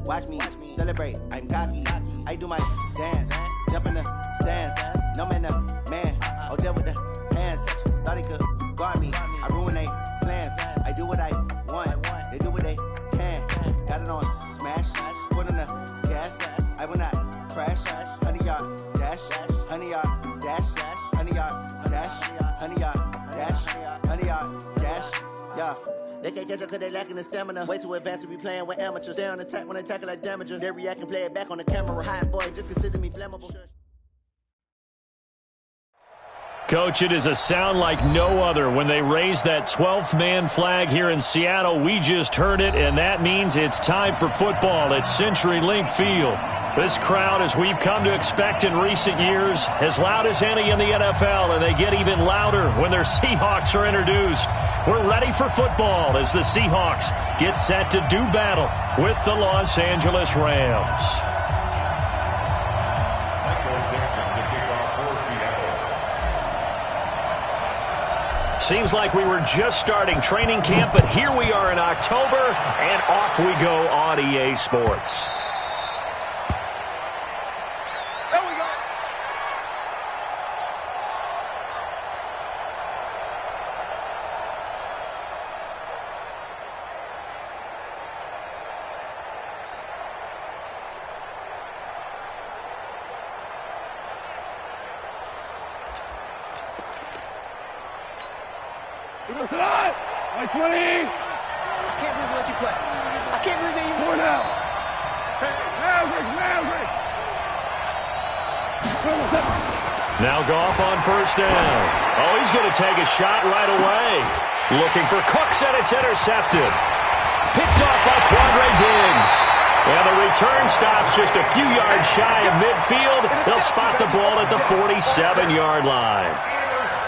watch me celebrate. I'm cocky. I do my dance, jump in the stands. No man, man. Oh, there with the hands. Thought he could guard me. I ruin they plans. I do what I want. They do what they can. Got it on smash. Put on the gas. I will not crash. 100 yard dash. 100 yard dash. 100 yard dash. 100 yard dash. 100 yard dash. Yeah. They can't catch up cause they lacking the stamina. Way too advanced to be playing with amateurs. Stay on attack when they tackle like damager. They react and play it back on the camera. Hot boy, just consider me flammable. Coach, it is a sound like no other when they raise that 12th man flag here in Seattle. We just heard it, and that means it's time for football at CenturyLink Field. This crowd, as we've come to expect in recent years, as loud as any in the NFL, and they get even louder when their Seahawks are introduced. We're ready for football as the Seahawks get set to do battle with the Los Angeles Rams. Seems like we were just starting training camp, but here we are in October, and off we go on EA Sports. There we go. Like 20. I can't believe they let you play. I can't believe that you... Four now. Maverick. Now Goff on first down. Oh, he's going to take a shot right away. Looking for Cooks, and it's intercepted. Picked off by Quandre Diggs. And the return stops just a few yards shy of midfield. They'll spot the ball at the 47-yard line.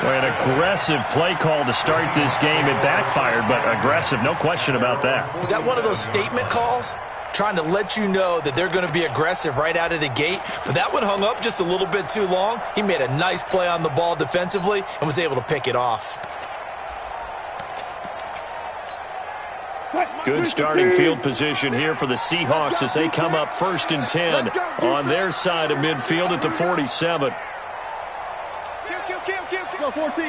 An aggressive play call to start this game. It backfired, but aggressive, no question about that. Is that one of those statement calls? Trying to let you know that they're going to be aggressive right out of the gate, but that one hung up just a little bit too long. He made a nice play on the ball defensively and was able to pick it off. Good starting field position here for the Seahawks as they come up 1st and 10 on their side of midfield at the 47. Go 14.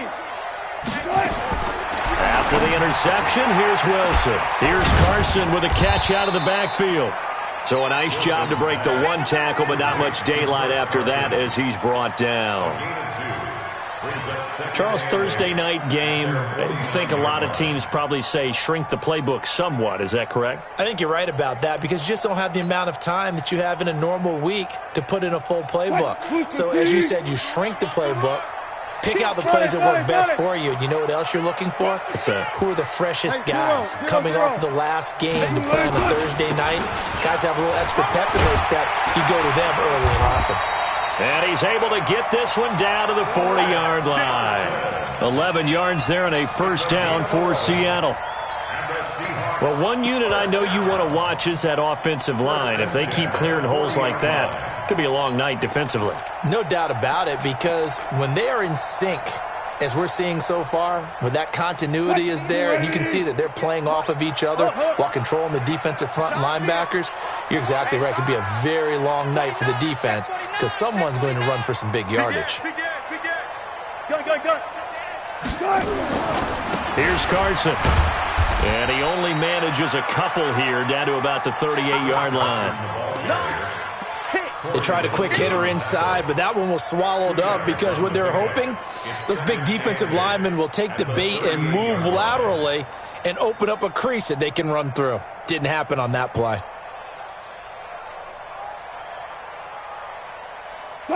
After the interception, here's Wilson. Here's Carson with a catch out of the backfield. So a nice job to break the one tackle, but not much daylight after that as he's brought down. Charles, Thursday night game, I think a lot of teams probably say shrink the playbook somewhat. Is that correct? I think you're right about that because you just don't have the amount of time that you have in a normal week to put in a full playbook. So as you said, you shrink the playbook. Pick out the plays that work best for you. You know what else you're looking for? What's that? Who are the freshest guys coming off the last game to play on a Thursday night? Guys have a little extra pep in their step. You go to them early and often. And he's able to get this one down to the 40-yard line. 11 yards there and a first down for Seattle. Well, one unit I know you want to watch is that offensive line. If they keep clearing holes like that, it could be a long night defensively. No doubt about it, because when they are in sync, as we're seeing so far, when that continuity is there and you can see that they're playing off of each other while controlling the defensive front linebackers, you're exactly right. It could be a very long night for the defense because someone's going to run for some big yardage. Here's Carson. And he only manages a couple here down to about the 38-yard line. They tried a quick hitter inside, but that one was swallowed up because what they're hoping, those big defensive linemen will take the bait and move laterally and open up a crease that they can run through. Didn't happen on that play.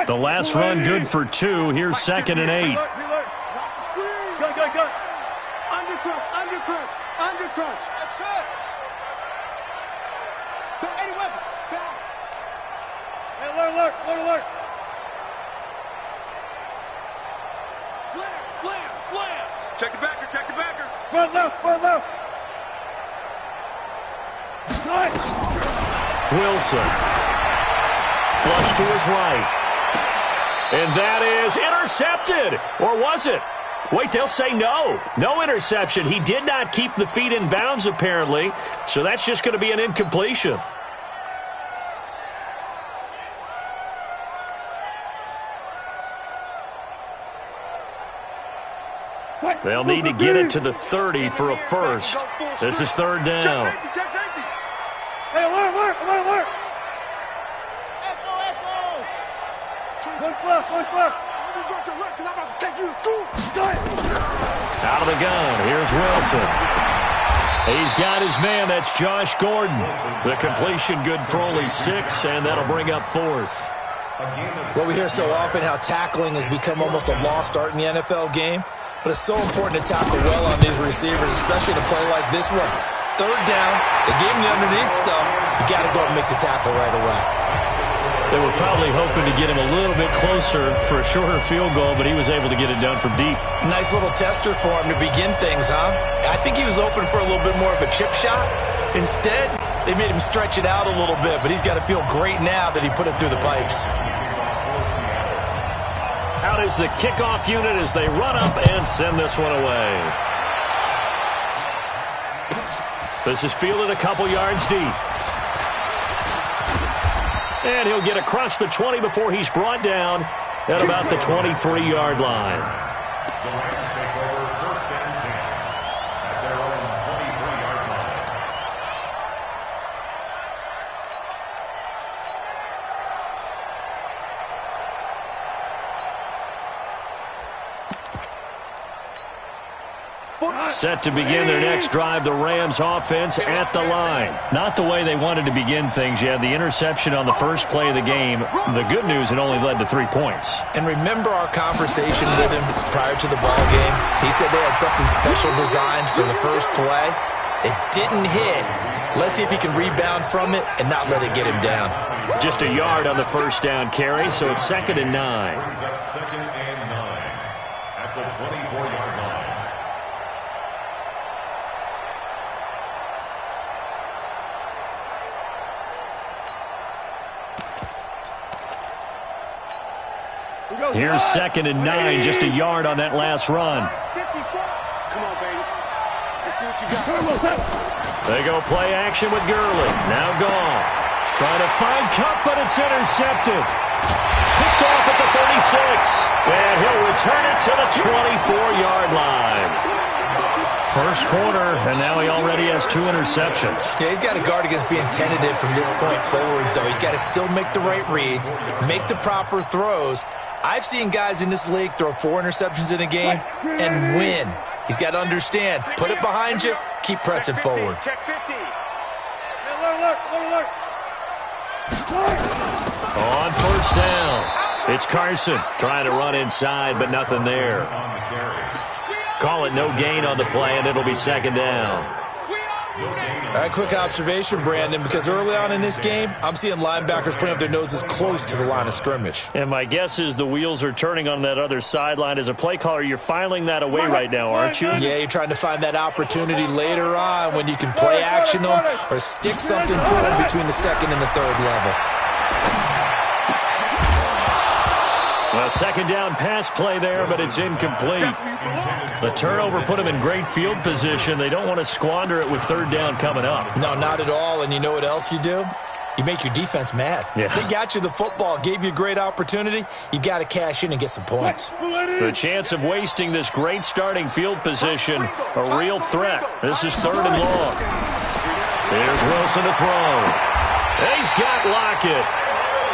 The last run good for 2. Here's 2nd and 8. Go. Under crunch. That's it. Any weapon. Back. Hey, alert. Slam. Check the backer. Run left. Wilson. Flush to his right. And that is intercepted. Or was it? Wait, they'll say no. No interception. He did not keep the feet in bounds, apparently. So that's just going to be an incompletion. They'll need to get it to the 30 for a first. This is third down. Hey, alert! One left. Out of the gun, here's Wilson. He's got his man, that's Josh Gordon. The completion good for only 6, and that'll bring up fourth. Well, we hear so often how tackling has become almost a lost art in the NFL game, but it's so important to tackle well on these receivers, especially in a play like this one. Third down, they gave him the underneath stuff. You got to go and make the tackle right away. They were probably hoping to get him a little bit closer for a shorter field goal, but he was able to get it done from deep. Nice little tester for him to begin things, huh? I think he was open for a little bit more of a chip shot. Instead, they made him stretch it out a little bit, but he's got to feel great now that he put it through the pipes. Out is the kickoff unit as they run up and send this one away. This is fielded a couple yards deep. And he'll get across the 20 before he's brought down at about the 23-yard line. Set to begin their next drive, the Rams offense at the line. Not the way they wanted to begin things. You had the interception on the first play of the game. The good news, it only led to 3 points. And remember our conversation with him prior to the ball game? He said they had something special designed for the first play. It didn't hit. Let's see if he can rebound from it and not let it get him down. Just a yard on the first down carry, so it's 2nd and 9. Second and 9 at the 24-yard line. Here's 2nd and 9, just a yard on that last run. Come on, baby. Let's see what you got. They go play action with Gurley. Now Goff. Trying to find Cup, but it's intercepted. Picked off at the 36. And he'll return it to the 24-yard line. First quarter, and now he already has 2 interceptions. Yeah, he's got to guard against being tentative from this point forward, though. He's got to still make the right reads, make the proper throws. I've seen guys in this league throw 4 interceptions in a game and win. He's got to understand, put it behind you, keep pressing forward. Check 50. Alert. On first down, it's Carson trying to run inside, but nothing there. Call it no gain on the play, and it'll be 2nd down. All right, quick observation, Brandon, because early on in this game, I'm seeing linebackers putting up their noses close to the line of scrimmage. And my guess is the wheels are turning on that other sideline. As a play caller, you're filing that away right now, aren't you? Yeah, you're trying to find that opportunity later on when you can play action them or stick something to them between the 2nd and the 3rd level. Well, 2nd down pass play there, but it's incomplete. The turnover put them in great field position. They don't want to squander it with 3rd down coming up. No, not at all. And you know what else you do? You make your defense mad. Yeah. They got you the football, gave you a great opportunity. You got to cash in and get some points. The chance of wasting this great starting field position, a real threat. This is 3rd and long. Here's Wilson to throw. He's got Lockett.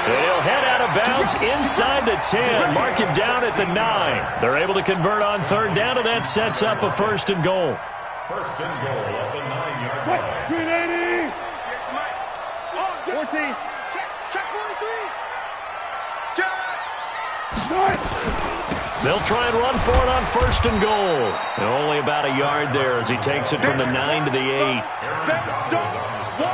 And he'll head out of bounds inside the 10. Mark him down at the 9. They're able to convert on 3rd down, and that sets up a 1st and goal. 1st and goal at the 9-yard line. 14. Check 43. They'll try and run for it on 1st and goal. And only about a yard there as he takes it from the 9 to the 8.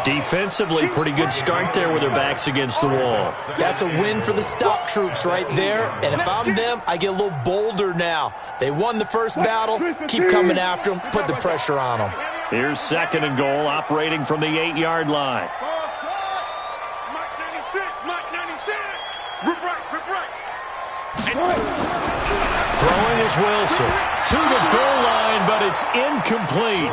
Defensively, pretty good start there with their backs against the wall. That's a win for the stop troops right there. And if I'm them, I get a little bolder now. They won the first battle. Keep coming after them. Put the pressure on them. Here's 2nd and goal, operating from the 8-yard line. Mike 96. Rip right. Throwing is Wilson to the goal line, but it's incomplete.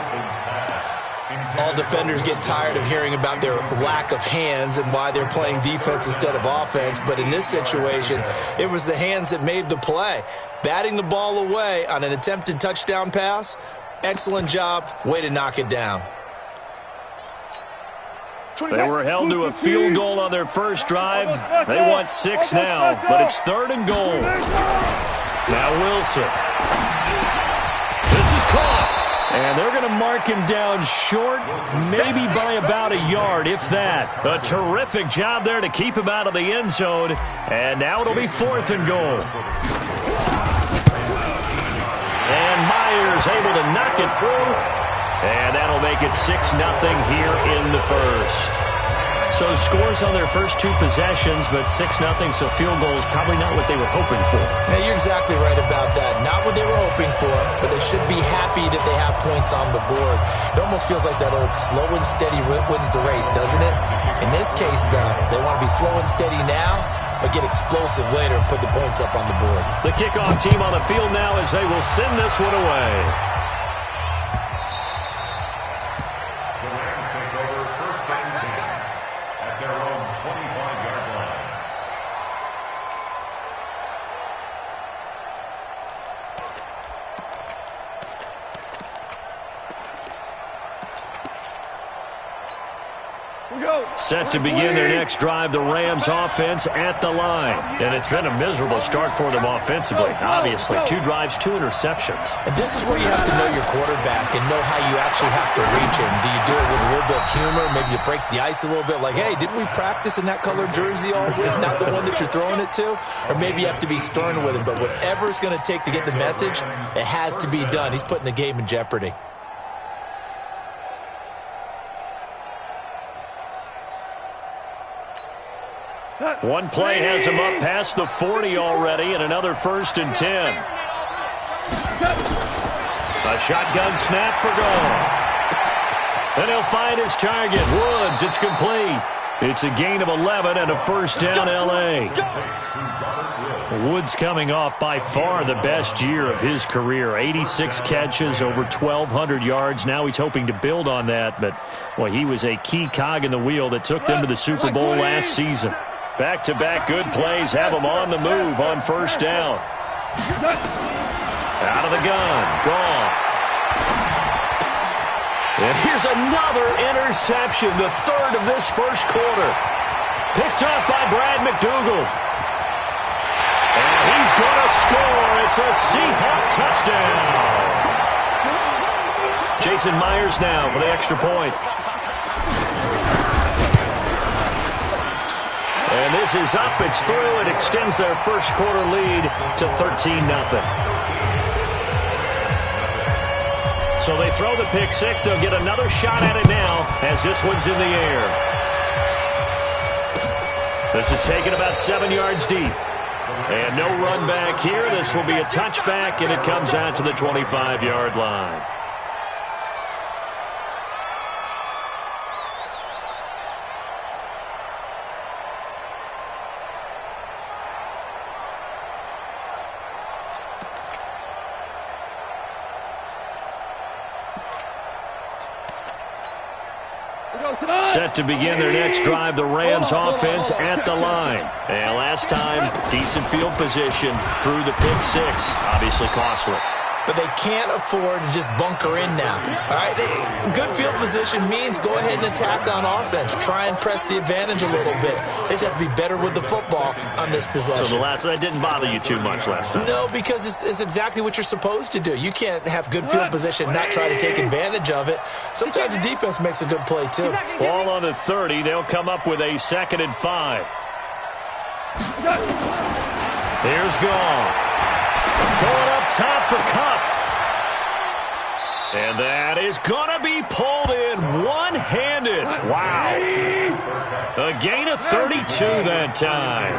all defenders get tired of hearing about their lack of hands and why they're playing defense instead of offense. But in this situation, it was the hands that made the play. Batting the ball away on an attempted touchdown pass, excellent job. Way to knock it down. They were held to a field goal on their first drive. They want 6 now, but it's 3rd and goal. Now Wilson. This is caught. And they're going to mark him down short, maybe by about a yard, if that. A terrific job there to keep him out of the end zone. And now it'll be 4th and goal. And Myers able to knock it through. And that'll make it 6-0 here in the first. So scores on their first 2 possessions, but 6-0, so field goal is probably not what they were hoping for. Yeah, you're exactly right about that. Not what they were hoping for, but they should be happy that they have points on the board. It almost feels like that old slow and steady wins the race, doesn't it? In this case, though, they want to be slow and steady now, but get explosive later and put the points up on the board. The kickoff team on the field now as they will send this one away. Set to begin their next drive, the Rams offense at the line. And it's been a miserable start for them offensively. Obviously, 2 drives, 2 interceptions. And this is where you have to know your quarterback and know how you actually have to reach him. Do you do it with a little bit of humor? Maybe you break the ice a little bit like, hey, didn't we practice in that colored jersey all week? Not the one that you're throwing it to? Or maybe you have to be stern with him. But whatever it's going to take to get the message, it has to be done. He's putting the game in jeopardy. One play has him up past the 40 already, and another 1st and 10. A shotgun snap for Goff. And he'll find his target. Woods, it's complete. It's a gain of 11 and a 1st down, L.A. Woods coming off by far the best year of his career. 86 catches, over 1,200 yards. Now he's hoping to build on that, but, well, he was a key cog in the wheel that took them to the Super Bowl last season. Back-to-back good plays have him on the move on 1st down. Out of the gun, Goff. And here's another interception, the 3rd of this first quarter. Picked up by Brad McDougald. And he's going to score. It's a Seahawk touchdown. Jason Myers now for the extra point. And this is up. It's through. It extends their first quarter lead to 13-0. So they throw the pick 6. They'll get another shot at it now as this one's in the air. This is taken about 7 yards deep. And no run back here. This will be a touchback, and it comes out to the 25-yard line. Set to begin their next drive, the Rams offense at the line. And last time, decent field position through the pick 6. Obviously costly. But they can't afford to just bunker in now. All right, good field position means go ahead and attack on offense. Try and press the advantage a little bit. They just have to be better with the football on this possession. So that didn't bother you too much last time? No, because it's exactly what you're supposed to do. You can't have good field position, not try to take advantage of it. Sometimes the defense makes a good play, too. Ball on the 30. They'll come up with a 2nd and 5. Here's Goff. Going up top for Kupp. And that is going to be pulled in one-handed. Wow. A gain of 32 that time.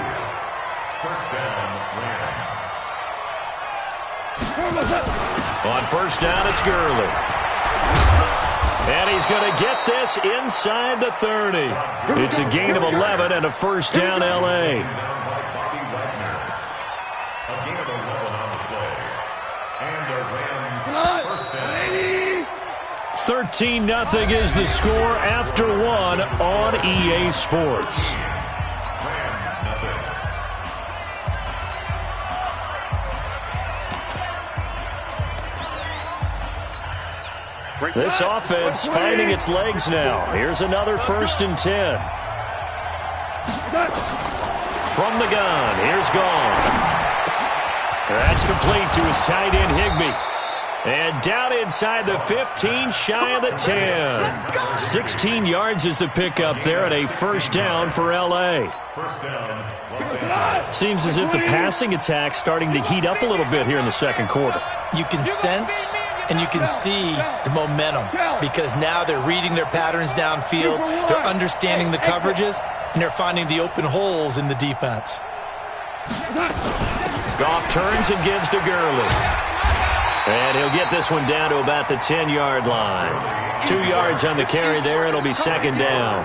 On 1st down, it's Gurley. And he's going to get this inside the 30. It's a gain of 11 and a 1st down, L.A. 13-0 is the score after one on EA Sports. This offense finding its legs now. Here's another 1st and 10. From the gun, here's Gone. That's complete to his tight end, Higbee. And down inside the 15, shy of the 10. 16 yards is the pickup there, and a 1st down for L.A. Seems as if the passing attack's starting to heat up a little bit here in the second quarter. You can sense and you can see the momentum because now they're reading their patterns downfield, they're understanding the coverages, and they're finding the open holes in the defense. Goff turns and gives to Gurley. And he'll get this one down to about the 10-yard line. 2 yards on the carry there. It'll be 2nd down.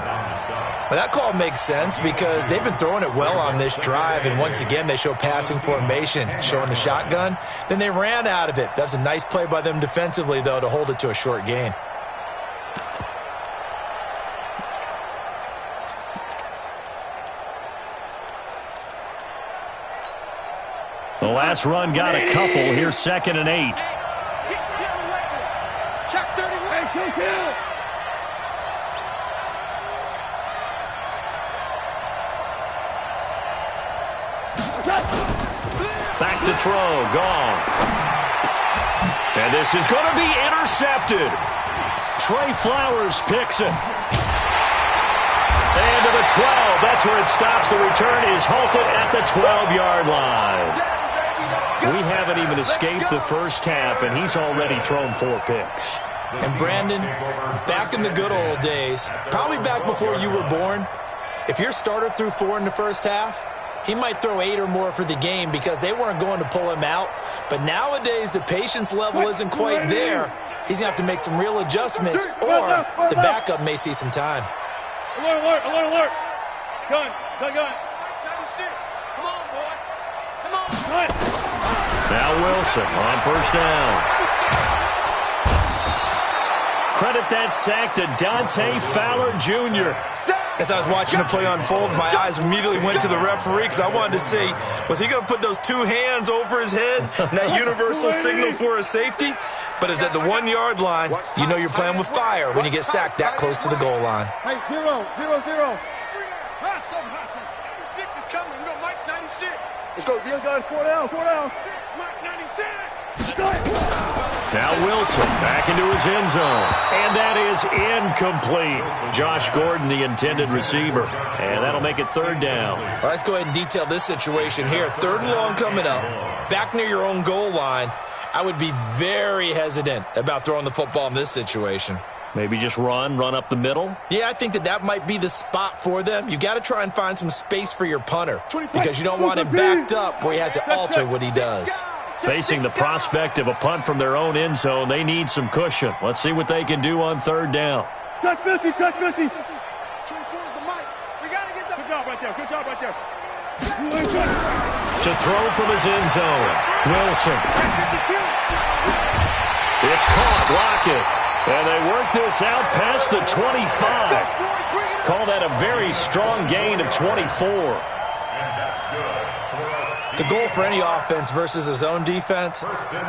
Well, that call makes sense because they've been throwing it well on this drive, and once again they show passing formation, showing the shotgun. Then they ran out of it. That's a nice play by them defensively, though, to hold it to a short gain. The last run got a couple. Here's 2nd and 8. Back to throw. Gone. And this is going to be intercepted. Trey Flowers picks it. And to the 12. That's where it stops. The return is halted at the 12-yard line. We haven't even escaped the first half, and he's already thrown 4 picks. And Brandon, back in the good old days, probably back before you were born, if your starter threw 4 in the first half, he might throw 8 or more for the game because they weren't going to pull him out. But nowadays, the patience level isn't quite there. He's going to have to make some real adjustments, or the backup may see some time. Alert, alert, alert, alert. Gun, gun, gun. 96. Come on, boy. Come on. Gun. Now Wilson on 1st down. Credit that sack to Dante Fowler Jr. As I was watching the play unfold, my eyes immediately went to the referee because I wanted to see, was he going to put those 2 hands over his head and that universal signal for a safety? But it's at the 1-yard line. You know you're playing with fire when you get sacked that close to the goal line. Hey, 0, 0, 0. Hustle, hustle. 96 is coming. We got Mike 96. Let's go, deal, guys. 4 down, 4 down. Mike 96. Now Wilson back into his end zone. And that is incomplete. Josh Gordon, the intended receiver. And that'll make it 3rd down. Well, let's go ahead and detail this situation here. 3rd and long coming up. Back near your own goal line. I would be very hesitant about throwing the football in this situation. Maybe just run up the middle? Yeah, I think that might be the spot for them. You got to try and find some space for your punter because you don't want him backed up where he has to alter what he does. Facing the prospect of a punt from their own end zone, they need some cushion. Let's see what they can do on 3rd down. Touch 50, touch 50. 24 is the mic. We got to get the... Good job right there, good job right there. To throw from his end zone, Wilson. It's caught, Lockett. And they work this out past the 25. Call that a very strong gain of 24. The goal for any offense versus a zone defense,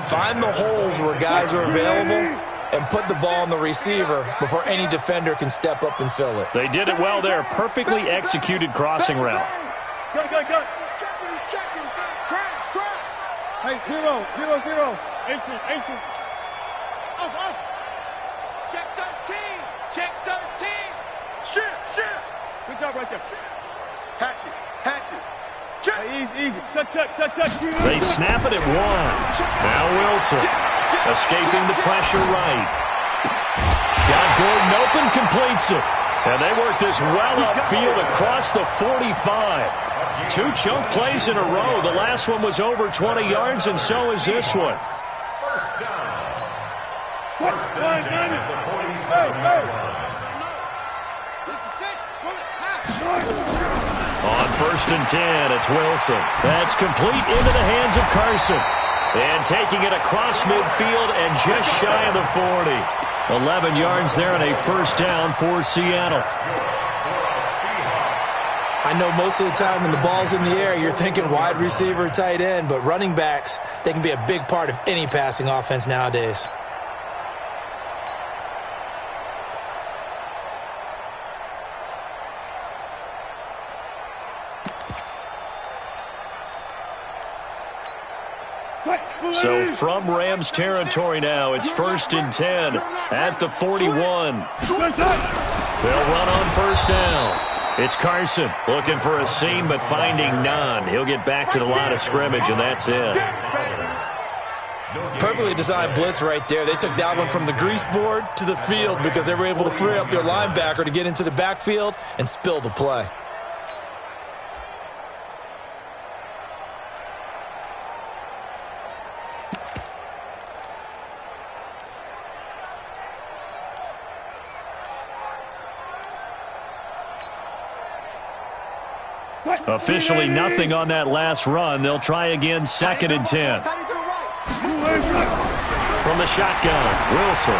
find the holes where guys are available and put the ball on the receiver before any defender can step up and fill it. They did it well there. Perfectly executed crossing route. Go, go, go. He's checking. Crash, crash. Hey, 0, 0, 0. 18, 18. Off, off. Check 13. Check 13. Shift, shift. Good job right there. Hatch it, hatch it. Check. Hey, easy, easy. Touch, touch, touch, touch. They snap it at 1. Now Wilson escaping the pressure right. Got Gordon open, completes it. And they work this well upfield across the 45. 2 chunk plays in a row. The last one was over 20 yards, and so is this one. First down at the 47-yard line. On 1st and 10, it's Wilson. That's complete into the hands of Carson. And taking it across midfield and just shy of the 40. 11 yards there and a first down for Seattle. I know most of the time when the ball's in the air, you're thinking wide receiver, tight end, but running backs, they can be a big part of any passing offense nowadays. So from Rams territory now, it's 1st and 10 at the 41. They'll run on first down. It's Carson looking for a seam but finding none. He'll get back to the line of scrimmage, and that's it. Perfectly designed blitz right there. They took that one from the grease board to the field because they were able to free up their linebacker to get into the backfield and spill the play. Officially nothing on that last run. They'll try again, 2nd and 10. From the shotgun, Wilson.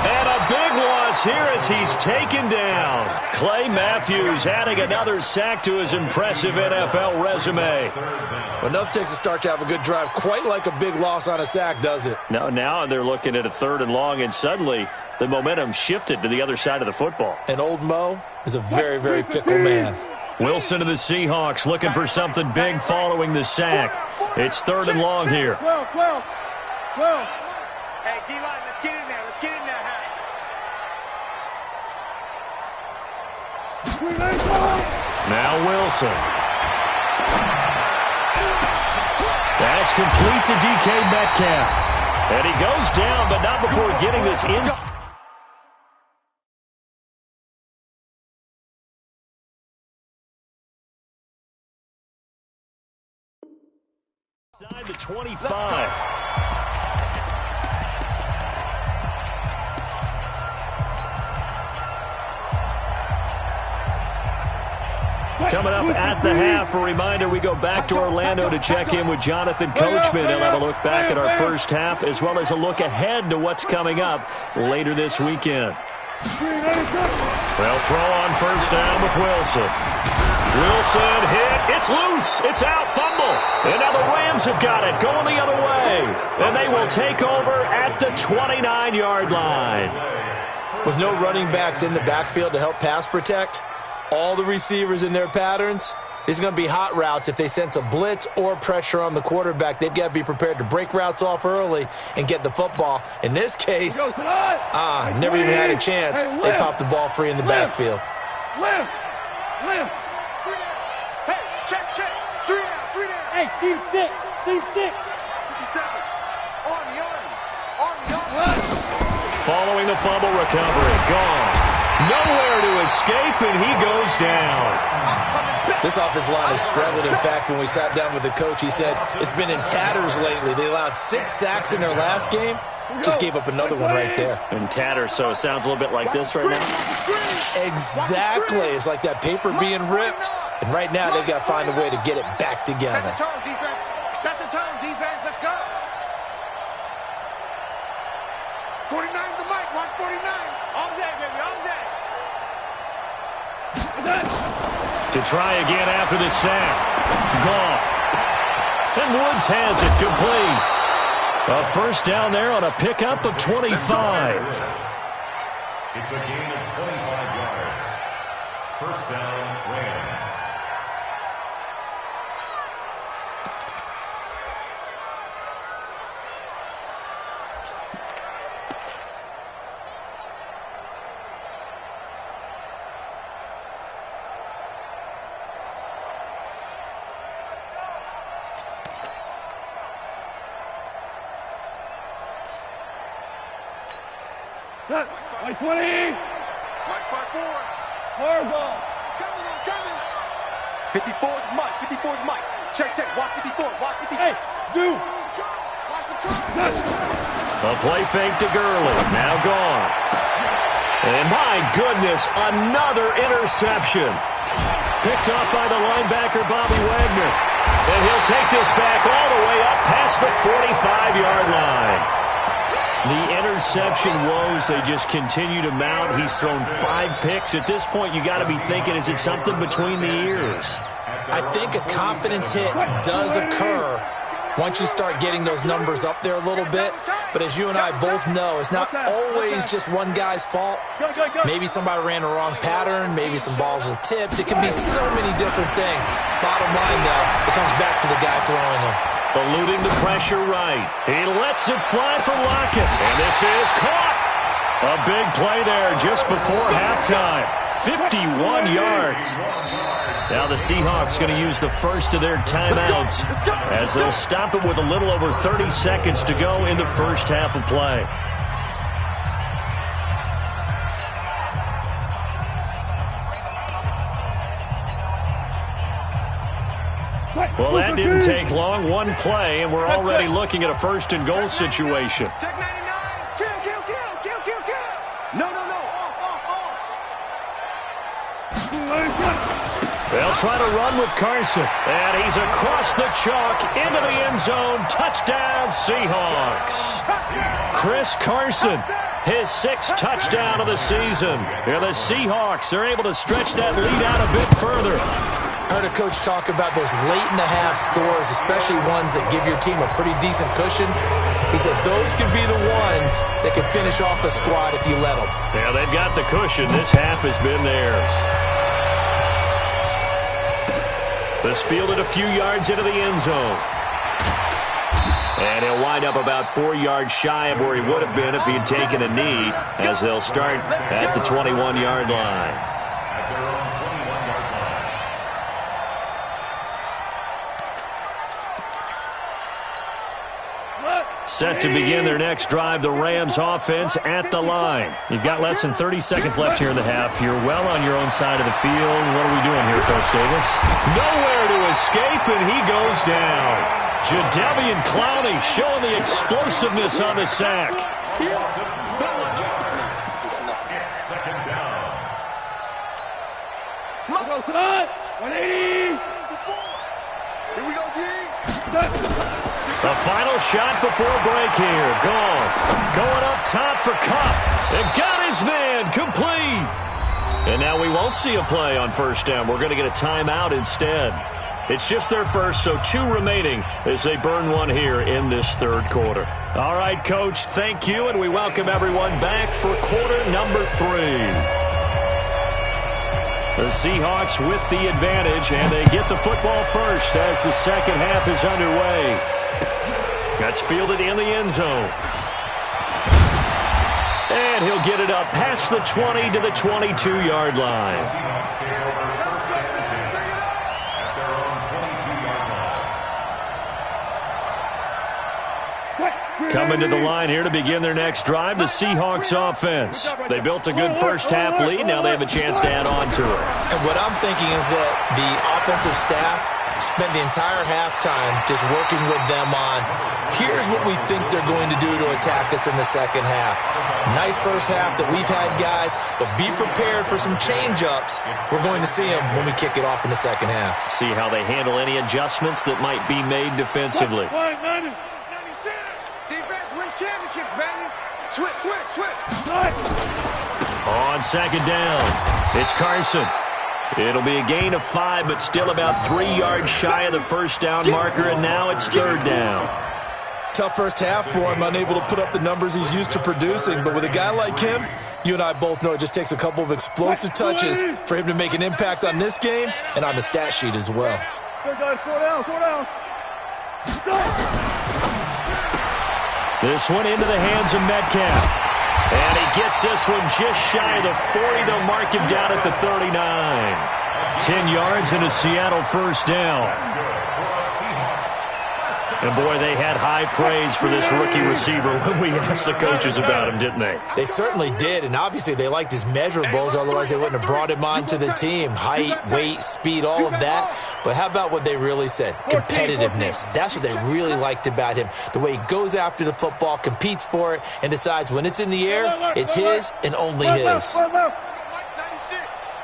And a big loss here as he's taken down. Clay Matthews adding another sack to his impressive NFL resume. Well, nothing takes a start to have a good drive quite like a big loss on a sack, does it? No, now they're looking at a 3rd and long, and suddenly the momentum shifted to the other side of the football. And old Mo is a very, very fickle man. Wilson of the Seahawks looking for something big following the sack. It's 3rd and long here. 12. Hey, D-line, let's get in there. Let's get in there, Now Wilson. That's complete to DK Metcalf. And he goes down, but not before getting this inside the 25. Coming up at the half, a reminder, we go back to Orlando to check in with Jonathan Coachman. He'll have a look back at our first half as well as a look ahead to what's coming up later this weekend. They'll throw on first down with Wilson. Wilson hit. It's loose. It's out. Fumble. And now the Rams have got it going the other way. And they will take over at the 29-yard line. With no running backs in the backfield to help pass protect, all the receivers in their patterns, there's going to be hot routes if they sense a blitz or pressure on the quarterback. They've got to be prepared to break routes off early and get the football. In this case, never even had a chance. They popped the ball free in the backfield. Left. Hey, check. 3 down. Hey, seam 6. 57. Army. Following the fumble recovery. Gone. Nowhere to escape, and he goes down. This offensive line has struggled. In fact, when we sat down with the coach, he said it's been in tatters lately. They allowed 6 sacks in their last game. Just gave up another one right there. In tatters, so it sounds a little bit like this right now. Exactly. It's like that paper being ripped. And right now, they've got to find a way to get it back together. Set the tone, defense. Set the tone, defense. Let's go. 49's the mic. Watch 49. All day, baby. All day. To try again after the sack. Goff. And Woods has it complete. A first down there on a pickup of 25. It's a gain of 25 yards. First down, Rams. Mike 20. Mike 5-4. Hard ball. Coming. 54's Mike. 54's Mike. Check. Watch 54. Watch 54. Hey, Zoo. Watch the turn. A play fake to Gurley. Now gone. And my goodness, another interception. Picked up by the linebacker, Bobby Wagner. And he'll take this back all the way up past the 45-yard line. The interception woes, they just continue to mount. He's thrown 5 picks. At this point, you got to be thinking, is it something between the ears? I think a confidence hit does occur once you start getting those numbers up there a little bit. But as you and I both know, it's not always just one guy's fault. Maybe somebody ran the wrong pattern. Maybe some balls were tipped. It can be so many different things. Bottom line, though, it comes back to the guy throwing them. Eluding the pressure right. He lets it fly for Lockett. And this is caught. A big play there just before halftime. 51 yards. Now the Seahawks going to use the first of their timeouts as they'll stop it with a little over 30 seconds to go in the first half of play. Well, that didn't take long. One play, and we're already looking at a first and goal situation. Check 99. Kill. No. They'll try to run with Carson, and he's across the chalk into the end zone. Touchdown, Seahawks. Chris Carson, his 6th touchdown of the season. And the Seahawks are able to stretch that lead out a bit further. I heard a coach talk about those late-in-the-half scores, especially ones that give your team a pretty decent cushion. He said those could be the ones that could finish off a squad if you let them. Yeah, they've got the cushion. This half has been theirs. This fielded a few yards into the end zone. And he'll wind up about 4 yards shy of where he would have been if he had taken a knee, as they'll start at the 21-yard line. Set to begin their next drive, the Rams offense at the line. You've got less than 30 seconds left here in the half. You're well on your own side of the field. What are we doing here, Coach Davis? Nowhere to escape, and he goes down. Jadeveon Clowney showing the explosiveness on the sack. Second down. 180. Here we go, G. The final shot before break here. Going up top for Kupp. And got his man complete. And now we won't see a play on first down. We're going to get a timeout instead. It's just their first, so 2 remaining as they burn one here in this third quarter. All right, Coach, thank you, and we welcome everyone back for quarter number 3. The Seahawks with the advantage, and they get the football first as the second half is underway. That's fielded in the end zone. And he'll get it up past the 20 to the 22-yard line. Coming to the line here to begin their next drive, the Seahawks offense. They built a good first-half lead. Now they have a chance to add on to it. And what I'm thinking is that the offensive staff spent the entire halftime just working with them on, here's what we think they're going to do to attack us in the second half. Nice first half that we've had, guys, but be prepared for some change-ups. We're going to see them when we kick it off in the second half. See how they handle any adjustments that might be made defensively. Defense wins championships, baby. Switch. On second down, it's Carson. It'll be a gain of 5, but still about 3 yards shy of the first down marker, and now it's third down. Tough first half for him, unable to put up the numbers he's used to producing. But with a guy like him, you and I both know it just takes a couple of explosive touches for him to make an impact on this game and on the stat sheet as well. Go, guys, 4 down. This one into the hands of Metcalf. And he gets this one just shy of the 40. They'll mark him down at the 39. 10 yards and a Seattle first down. And, boy, they had high praise for this rookie receiver when we asked the coaches about him, didn't they? They certainly did, and obviously they liked his measurables, otherwise they wouldn't have brought him onto the team. Height, weight, speed, all of that. But how about what they really said? Competitiveness. That's what they really liked about him. The way he goes after the football, competes for it, and decides when it's in the air, it's his and only his. 96.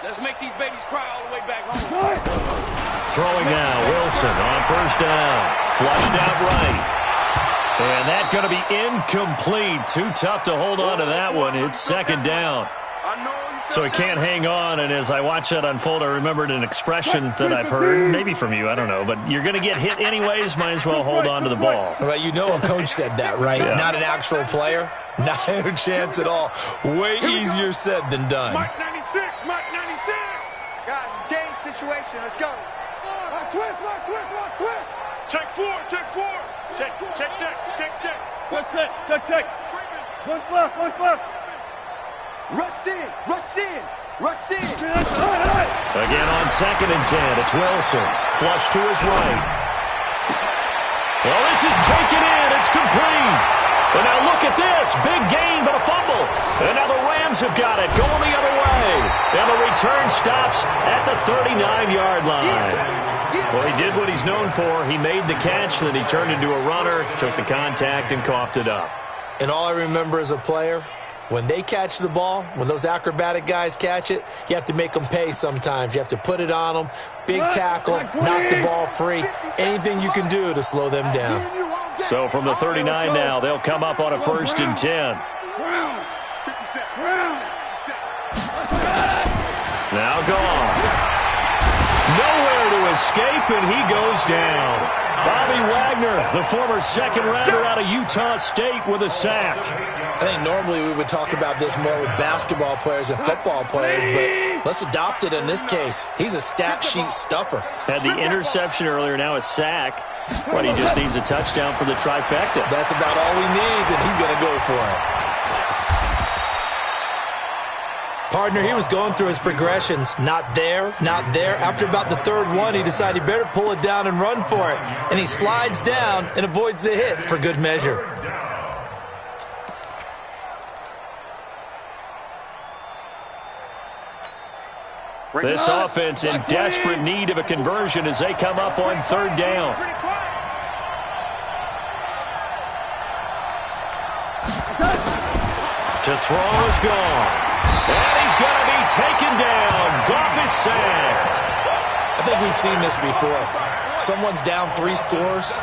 Let's make these babies cry all the way back home. Throwing now, Wilson on first down. Flushed out right. And that's going to be incomplete. Too tough to hold on to that one. It's second down. So he can't hang on, and as I watched that unfold, I remembered an expression that I've heard, maybe from you, I don't know, but you're going to get hit anyways, might as well hold on to the ball. Well, you know a coach said that, right? Yeah. Not an actual player. Not a chance at all. Way easier said than done. Mike 96, Mike 96. Guys, it's game situation. Let's go. Switch. Check four. Check. One left. Rush in. Again on 2nd and 10, it's Wilson. Flush to his right. Well, this is taken in. It's complete. And now look at this. Big gain, but a fumble. And now the Rams have got it, going the other way. And the return stops at the 39-yard line. Well, he did what he's known for. He made the catch, then he turned into a runner, took the contact, and coughed it up. And all I remember as a player, when they catch the ball, when those acrobatic guys catch it, you have to make them pay sometimes. You have to put it on them, big tackle, knock the ball free, anything you can do to slow them down. So from the 39 now, they'll come up on a 1st and 10. Now gone. Nowhere to escape, and he goes down. Bobby Wagner, the former second-rounder out of Utah State, with a sack. I think normally we would talk about this more with basketball players and football players, but let's adopt it in this case. He's a stat sheet stuffer. Had the interception earlier, now a sack. But he just needs a touchdown for the trifecta. That's about all he needs, and he's going to go for it. Partner, he was going through his progressions. Not there. After about the 3rd one, he decided he better pull it down and run for it. And he slides down and avoids the hit for good measure. This offense in desperate need of a conversion as they come up on 3rd down. To throw is gone. And he's going to be taken down. Goff is sacked. I think we've seen this before. Someone's down 3 scores.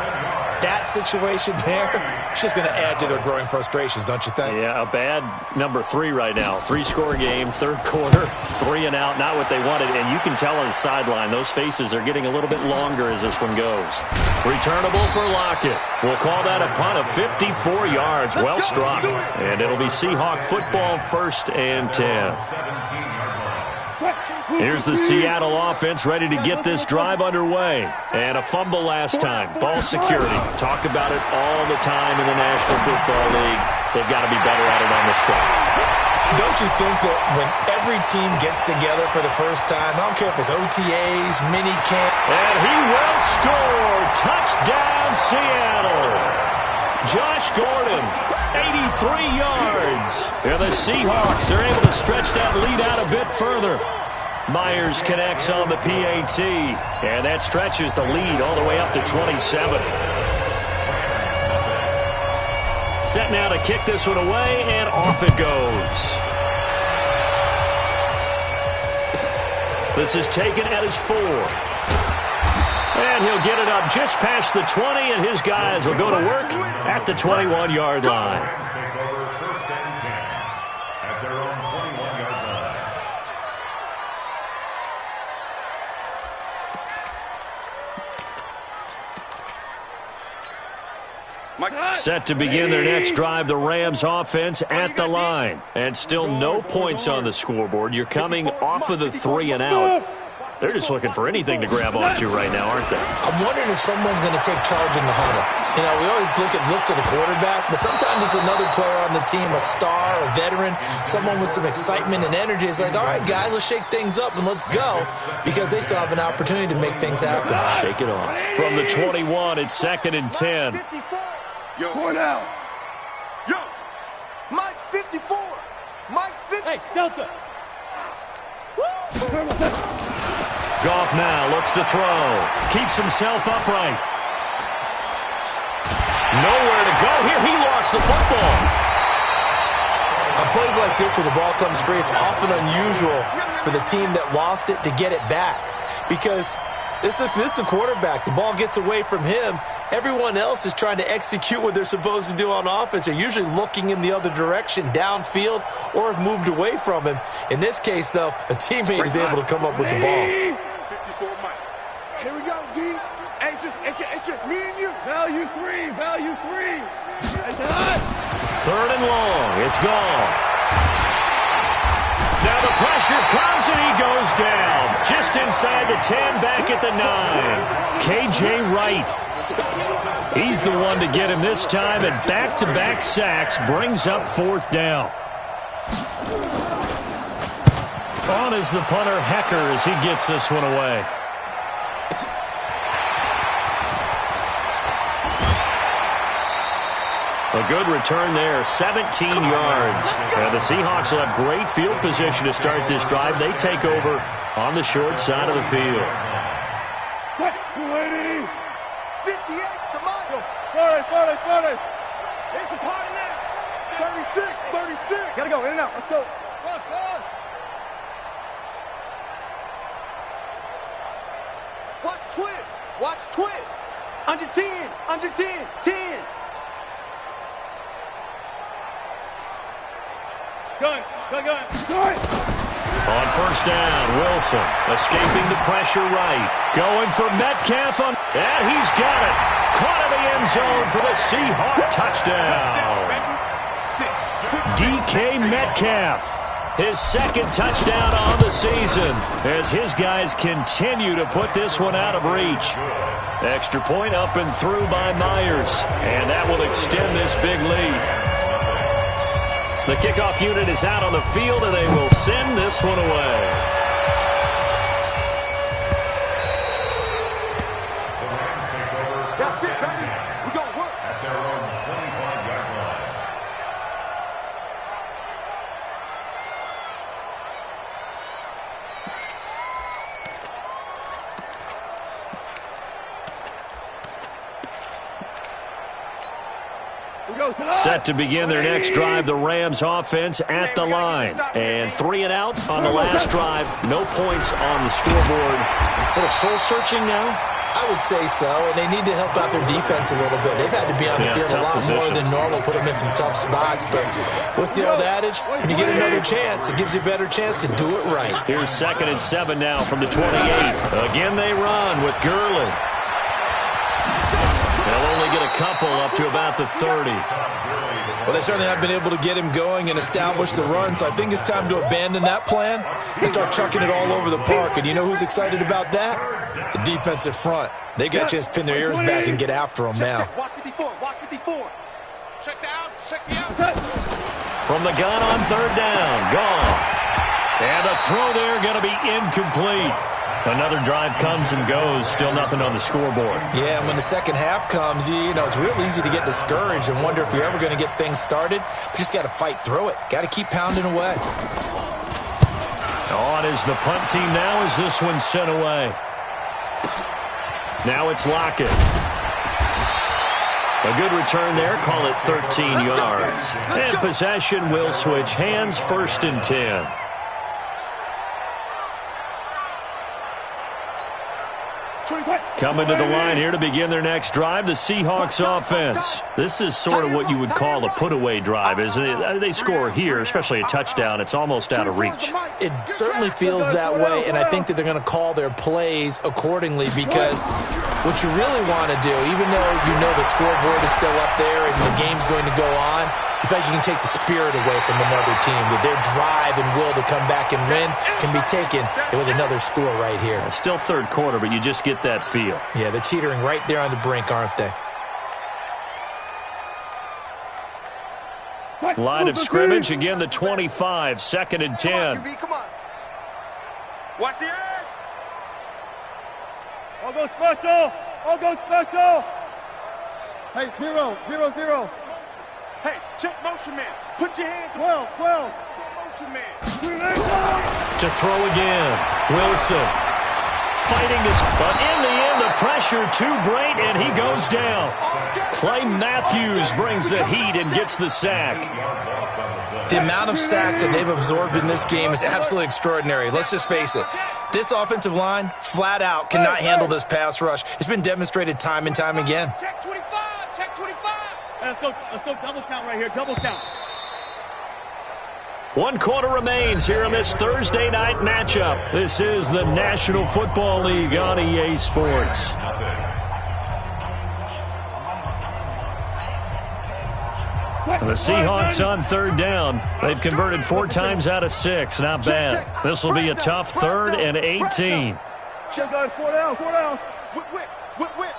That situation there, it's just going to add to their growing frustrations, don't you think? Yeah, a bad number 3 right now. 3-score game, 3rd quarter, 3 and out, not what they wanted. And you can tell on the sideline, those faces are getting a little bit longer as this one goes. Returnable for Lockett. We'll call that a punt of 54 yards. Well struck. And it'll be Seahawk football, 1st and 10. Here's the Seattle offense ready to get this drive underway. And a fumble last time. Ball security. Talk about it all the time in the National Football League. They've got to be better at it on this drive. Don't you think that when every team gets together for the first time, I don't care if it's OTAs, mini camp. And he will score. Touchdown, Seattle. Josh Gordon, 83 yards. And the Seahawks are able to stretch that lead out a bit further. Myers connects on the PAT, and that stretches the lead all the way up to 27. Set now to kick this one away, and off it goes. This is taken at his 4. And he'll get it up just past the 20, and his guys will go to work at the 21-yard line. Set to begin their next drive, the Rams offense at the line. And still no points on the scoreboard. You're coming off of the 3 and out. They're just looking for anything to grab onto right now, aren't they? I'm wondering if someone's going to take charge in the huddle. You know, we always look to the quarterback, but sometimes it's another player on the team, a star, a veteran, someone with some excitement and energy. It's like, all right, guys, let's shake things up and let's go, because they still have an opportunity to make things happen. Shake it off. From the 21, it's 2nd and 10. Yo, going out. Yo, Mike 54. Mike 50. Hey, Delta. Goff now looks to throw. Keeps himself upright. Nowhere to go here. He lost the football. On plays like this where the ball comes free, it's often unusual for the team that lost it to get it back, because this is the quarterback. The ball gets away from him, Everyone else is trying to execute what they're supposed to do on offense. They're usually looking in the other direction, downfield, or have moved away from him. In this case, though, a teammate is able to come up with the ball. 54 Mike. Here we go, D. Hey, it's just me and you. Value three. Third and long. It's gone. Now the pressure comes and he goes down. Just inside the 10, back at the 9. K.J. Wright. He's the one to get him this time, and back-to-back sacks brings up fourth down. On is the punter, Hecker, as he gets this one away. A good return there, 17 yards. And the Seahawks will have great field position to start this drive. They take over on the short side of the field. 280. 58, come on. 40. It's a party now. 36. Gotta go, in and out. Let's go. Watch twist. Under 10. 10. Gun. On first down, Wilson escaping the pressure right. Going for Metcalf on, and he's got it. Caught in the end zone for the Seahawk touchdown. DK Metcalf, his second touchdown on the season, as his guys continue to put this one out of reach. Extra point up and through by Myers, and that will extend this big lead. The kickoff unit is out on the field, and they will send this one away. That's it, baby. We're going to work. At their own 25-yard line. Set to begin their next drive, the Rams offense at the line. And 3 and out on the last drive. No points on the scoreboard. A little soul-searching now? I would say so, and they need to help out their defense a little bit. They've had to be on the field a lot more than normal, put them in some tough spots. But what's the old adage? When you get another chance, it gives you a better chance to do it right. Here's 2nd and 7 now from the 28. Again they run with Gurley. They'll only get a couple up to about the 30. Well, they certainly have been able to get him going and establish the run, so I think it's time to abandon that plan and start chucking it all over the park. And you know who's excited about that? The defensive front. They got a chance to pin their ears back and get after him now. Watch 54. Check the out. From the gun on 3rd down. Gone. And the throw there going to be incomplete. Another drive comes and goes. Still nothing on the scoreboard. Yeah, and when the second half comes, you know, it's real easy to get discouraged and wonder if you're ever going to get things started. You just got to fight through it. Got to keep pounding away. On is the punt team now as this one's sent away. Now it's Lockett. A good return there. Call it 13 yards. And possession will switch hands. 1st and 10. Coming to the line here to begin their next drive, the Seahawks offense. This is sort of what you would call a put-away drive, isn't it? They score here, especially a touchdown. It's almost out of reach. It certainly feels that way, and I think that they're going to call their plays accordingly because what you really want to do, even though you know the scoreboard is still up there and the game's going to go on, you think you can take the spirit away from another team, that their drive and will to come back and win can be taken with another score right here. Still 3rd quarter, but you just get that feel. Yeah, they're teetering right there on the brink, aren't they? Line of scrimmage, again the 25, 2nd and 10. Come on. Watch the edge. All go special. Hey, 0. Hey, check motion man. Put your hands 12. motion man. To throw again. Wilson fighting this, but in the end the pressure too great, and he goes down. Clay Matthews brings the heat and gets the sack. The amount of sacks that they've absorbed in this game is absolutely extraordinary. Let's just face it. This offensive line, flat out, cannot handle this pass rush. It's been demonstrated time and time again. Check 25, check 25. Let's go double count right here, double count. 1 quarter remains here in this Thursday night matchup. This is the National Football League on EA Sports. The Seahawks on 3rd down. They've converted 4 times out of 6. Not bad. This will be a tough 3rd and 18. Check guys, 4 down, 4 down. Whip.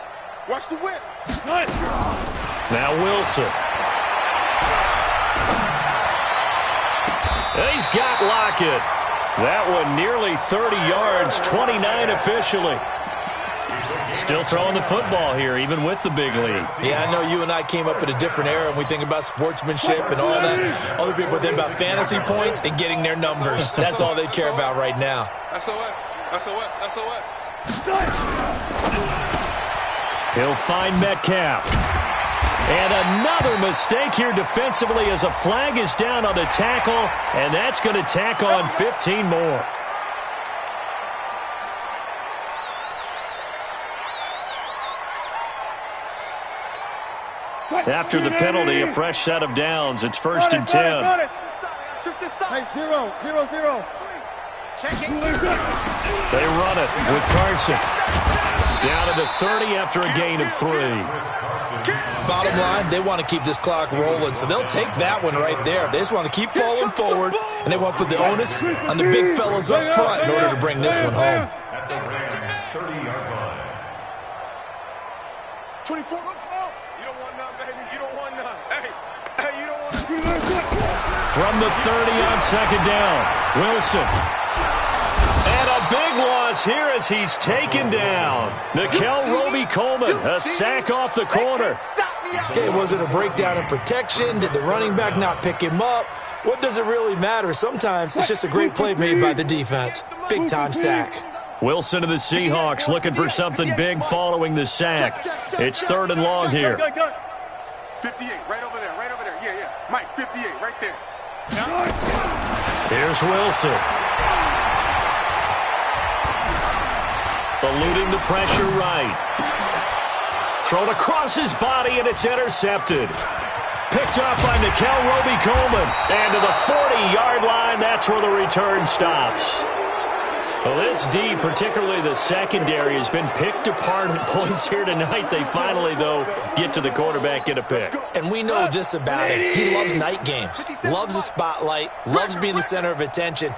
Watch the whip. Nice. Now Wilson. He's got Lockett. That one nearly 30 yards, 29 officially. Still throwing the football here, even with the big lead. Yeah, I know you and I came up in a different era, and we think about sportsmanship and all that. Other people think about fantasy points and getting their numbers. That's all they care about right now. SOS. He'll find Metcalf. And another mistake here defensively as a flag is down on the tackle, and that's going to tack on 15 more. After the penalty, a fresh set of downs. It's 1st and 10. Hey, 0. They run it with Carson. Down to the 30 after a gain of 3. Bottom line, they want to keep this clock rolling, so they'll take that one right there. They just want to keep falling forward, and they want to put the onus on the big fellas up front in order to bring this one home. At the Rams' 30-yard line. 24 looks off. You don't want none, baby. You don't want none. Hey, you don't want none. From the 30 on 2nd down, Wilson. And a big loss here as he's taken down. Nickel Roby-Coleman, a sack off the corner. Okay, was it a breakdown in protection? Did the running back not pick him up? What does it really matter? Sometimes it's just a great play made by the defense. Big-time sack. Wilson of the Seahawks looking for something big following the sack. It's 3rd and long here. 58, right over there. Yeah. Mike, 58, right there. Here's Wilson. Eluding the pressure right. Thrown across his body, and it's intercepted. Picked up by Nickel Roby-Coleman. And to the 40-yard line, that's where the return stops. Well, this D, particularly the secondary, has been picked apart at points here tonight. They finally, though, get to the quarterback, get a pick. And we know this about him. He loves night games, loves the spotlight, loves being the center of attention.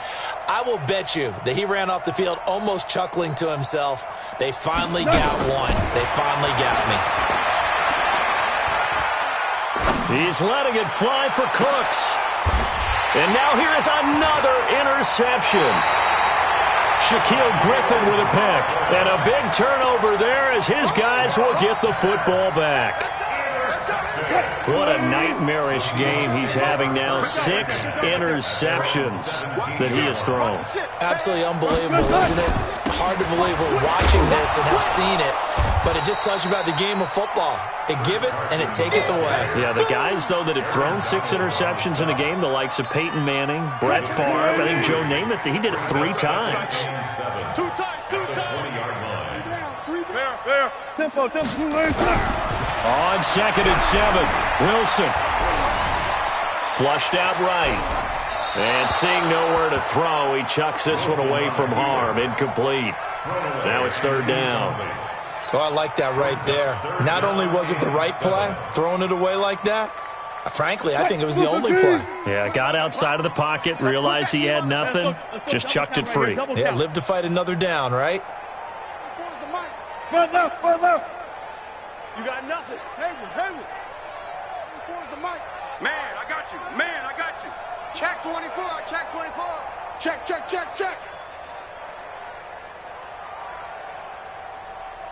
I will bet you that he ran off the field almost chuckling to himself. They finally got one. They finally got me. He's letting it fly for Cooks. And now here is another interception. Shaquille Griffin with a pick. And a big turnover there as his guys will get the football back. What a nightmarish game he's having now. 6 interceptions that he has thrown. Absolutely unbelievable, isn't it? Hard to believe we're watching this and have seen it, but it just tells you about the game of football. It giveth and it taketh away. Yeah, the guys, though, that have thrown 6 interceptions in a game, the likes of Peyton Manning, Brett Favre, I think Joe Namath, he did it 3 times. 2 times. 20-yard line. There. Tempo. On 2nd and 7, Wilson. Flushed out right. And seeing nowhere to throw, he chucks this one away from harm. Incomplete. Now it's 3rd down. Oh, I like that right there. Not only was it the right play, throwing it away like that, frankly, I think it was the only play. Yeah, got outside of the pocket, realized he had nothing, just chucked it free. Yeah, live to fight another down, right? Run left. You got nothing. Hayward. Towards the mic. Man, I got you. Check 24. Check 24. Check.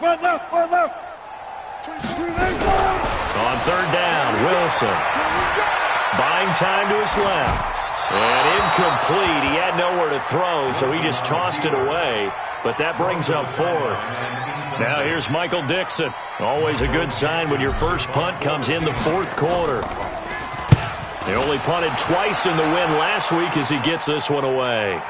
Run left. On 3rd down, Wilson. Buying time to his left. And incomplete. He had nowhere to throw, so he just tossed it away. But that brings up fourth. Now here's Michael Dixon. Always a good sign when your first punt comes in the fourth quarter. He only punted twice in the win last week as he gets this one away.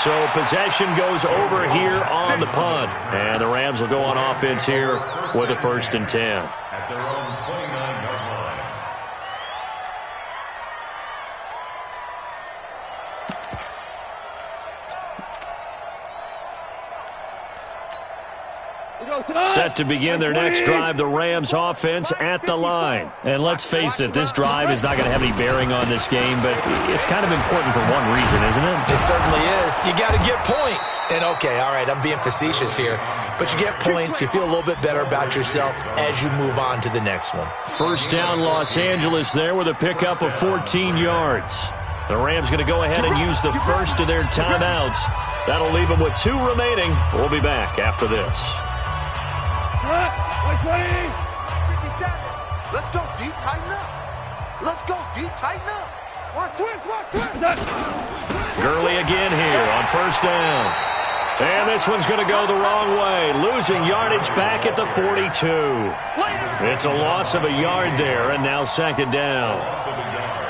So possession goes over here on the punt. And the Rams will go on offense here with a 1st and 10. At their own 29-yard line. Set to begin their next drive, the Rams offense at the line. And let's face it, this drive is not going to have any bearing on this game, but it's kind of important for one reason, isn't it? It certainly is. You got to get points. And okay, all right, I'm being facetious here, but you get points, you feel a little bit better about yourself as you move on to the next one. First down, Los Angeles there with a pickup of 14 yards. The Rams going to go ahead and use the first of their timeouts. That'll leave them with 2 remaining. We'll be back after this. 57. Let's go deep, tighten up. Let's go deep, tighten up. Watch twist. Gurley again here on first down. And this one's going to go the wrong way. Losing yardage back at the 42. It's a loss of a yard there, and now 2nd down. Loss of a yard.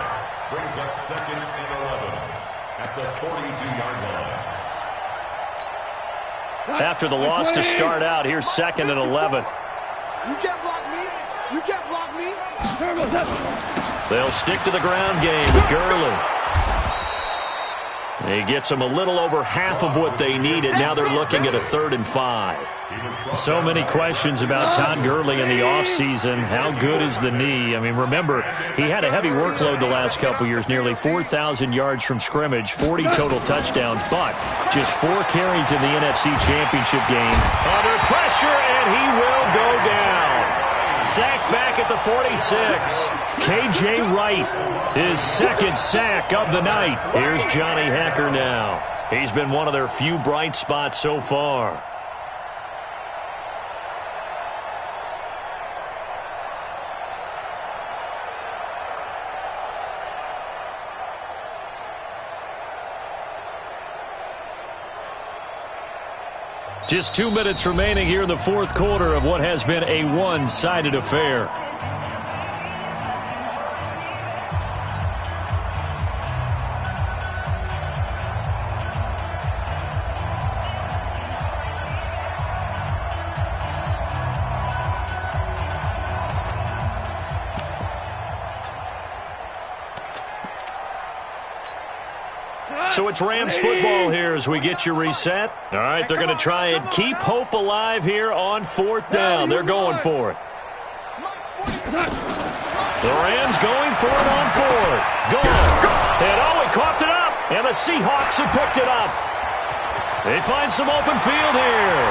Brings up 2nd and 11 at the 42-yard line. After the loss to start out, here's 2nd and 11. You can't block me. You can't block me. They'll stick to the ground game with Gurley. He gets them a little over half of what they needed. Now they're looking at a 3rd and 5. So many questions about Todd Gurley in the offseason. How good is the knee? I mean, remember, he had a heavy workload the last couple years, nearly 4,000 yards from scrimmage, 40 total touchdowns, but just 4 carries in the NFC Championship game. Under pressure, and he will go down. Sacked back at the 46. K.J. Wright, his 2nd sack of the night. Here's Johnny Hekker now. He's been one of their few bright spots so far. Just 2 minutes remaining here in the fourth quarter of what has been a one-sided affair. So it's Rams football here as we get you reset. All right, they're going to try and keep hope alive here on 4th down. They're going for it. The Rams going for it on 4th. Gone. And he coughed it up. And the Seahawks have picked it up. They find some open field here.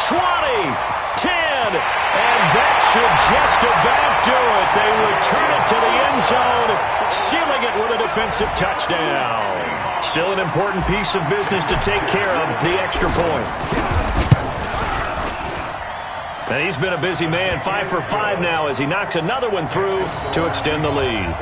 20, 10, and that should just about do it. They return it to the end zone, sealing it with a defensive touchdown. Still an important piece of business to take care of, the extra point. And he's been a busy man, 5 for 5 now as he knocks another one through to extend the lead.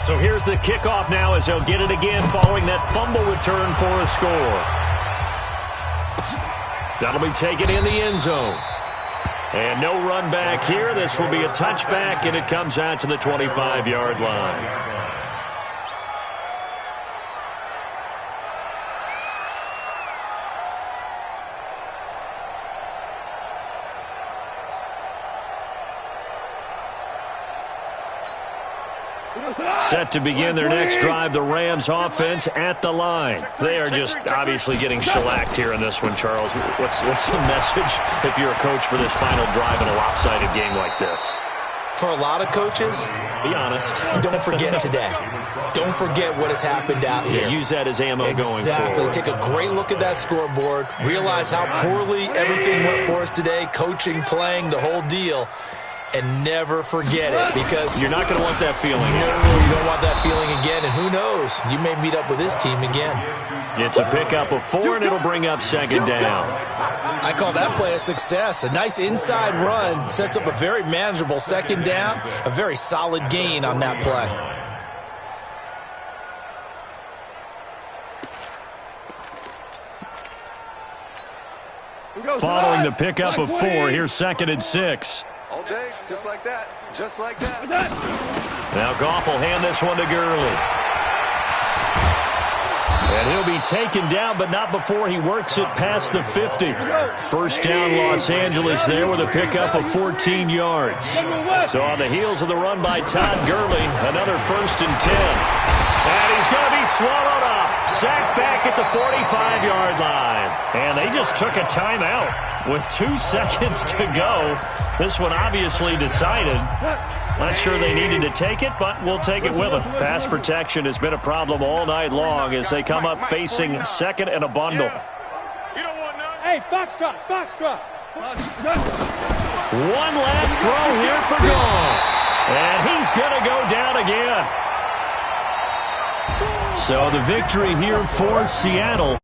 So here's the kickoff now as they'll get it again following that fumble return for a score. That'll be taken in the end zone. And no run back here. This will be a touchback, and it comes out to the 25-yard line. Set to begin their next drive, the Rams offense at the line. They are just obviously getting shellacked here in this one, Charles. What's the message if you're a coach for this final drive in a lopsided game like this? for a lot of coaches, be honest, don't forget today. Don't forget what has happened out here. Yeah, use that as ammo going forward. Exactly. Take a great look at that scoreboard. Realize how poorly everything went for us today, coaching, playing, the whole deal. And never forget it, because you're not going to want that feeling. No, you don't want that feeling again. And who knows? You may meet up with this team again. It's a pickup of 4, and it'll bring up second down. I call that play a success. A nice inside run sets up a very manageable second down. A very solid gain on that play. Following the pickup of 4, here's 2nd and 6. All day, just like that. Just like that. Now Goff will hand this one to Gurley. And he'll be taken down, but not before he works it past the 50. First down, Los Angeles there with a pickup of 14 yards. So on the heels of the run by Todd Gurley, another 1st and 10. And he's going to be swallowed up. Sacked back at the 45-yard line. And they just took a timeout with 2 seconds to go. This one obviously decided. Not sure they needed to take it, but we'll take it with them. Pass protection has been a problem all night long as they come up facing 2nd and a bundle. Hey, foxtrot, foxtrot. One last throw here for Goff. And he's going to go down again. So the victory here for Seattle.